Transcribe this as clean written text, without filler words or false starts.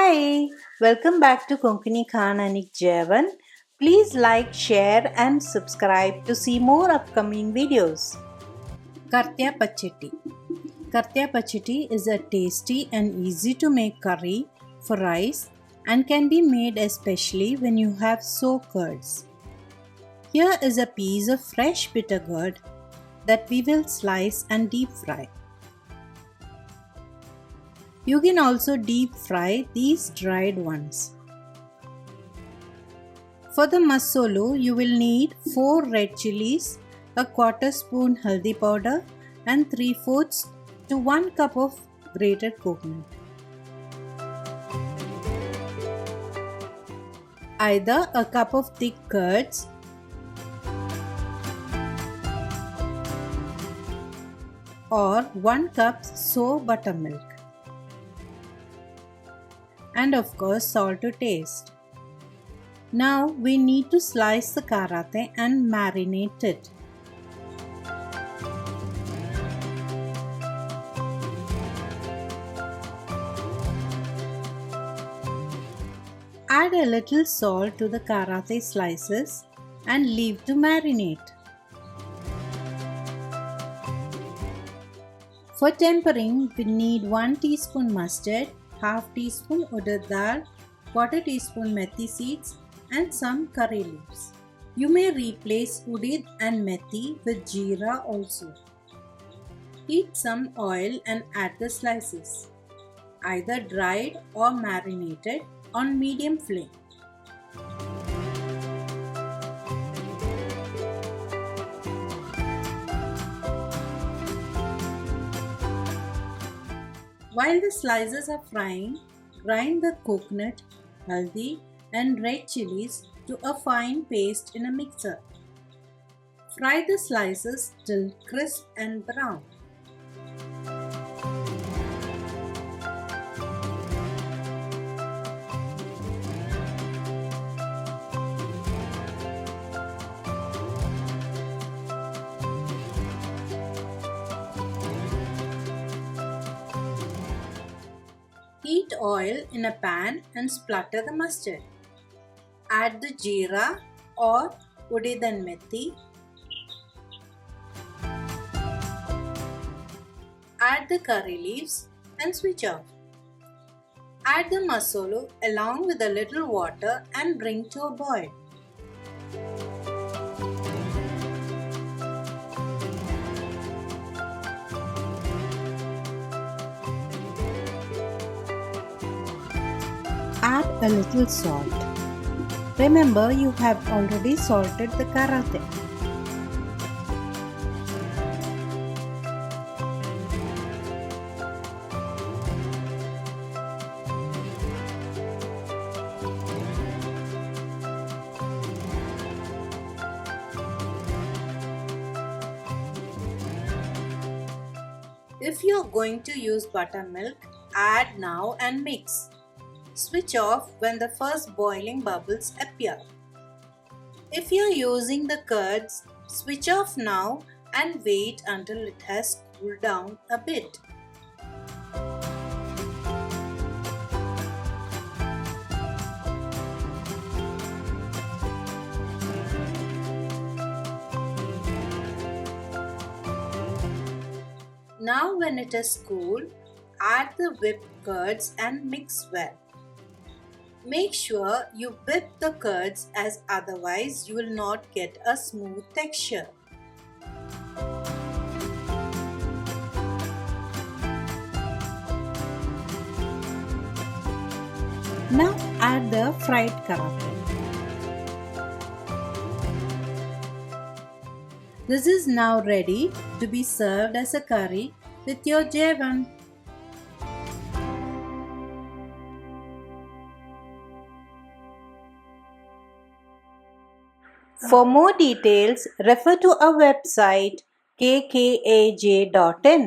Hi, welcome back to Konkani Khan and Jevan. Please like, share, and subscribe to see more upcoming videos. Karthaya Pachatti. Karthaya Pachatti is a tasty and easy to make curry for rice and can be made especially when you have soaked curds. Here is a piece of fresh bitter gourd that we will slice and deep fry. You can also deep fry these dried ones. For the masolo, you will need 4 red chilies, a quarter spoon haldi powder and 3/4 to 1 cup of grated coconut. Either a cup of thick curds or 1 cup sour buttermilk. And of course salt to taste. Now we need to slice the karthaya and marinate it. Add a little salt to the karthaya slices and leave to marinate. For tempering, we need 1 teaspoon mustard, half teaspoon urad dal, quarter teaspoon methi seeds and some curry leaves. You may replace urad and methi with jeera also. Heat some oil and add the slices, either dried or marinated, on medium flame. While the slices are frying, grind the coconut, haldi and red chilies to a fine paste in a mixer. Fry the slices till crisp and brown. Heat oil in a pan and splatter the mustard. Add the jeera or urad and methi. Add the curry leaves and switch off. Add the masolo along with a little water and bring to a boil. Add a little salt. Remember, you have already salted the karthaya. If you are going to use buttermilk, add now and mix. Switch off when the first boiling bubbles appear. If you are using the curds, switch off now and wait until it has cooled down a bit. Now when it is cooled, add the whipped curds and mix well. Make sure you whip the curds, as otherwise you will not get a smooth texture. Now add the fried karthaya. This is now ready to be served as a curry with your jevan. For more details, refer to our website kkaj.in.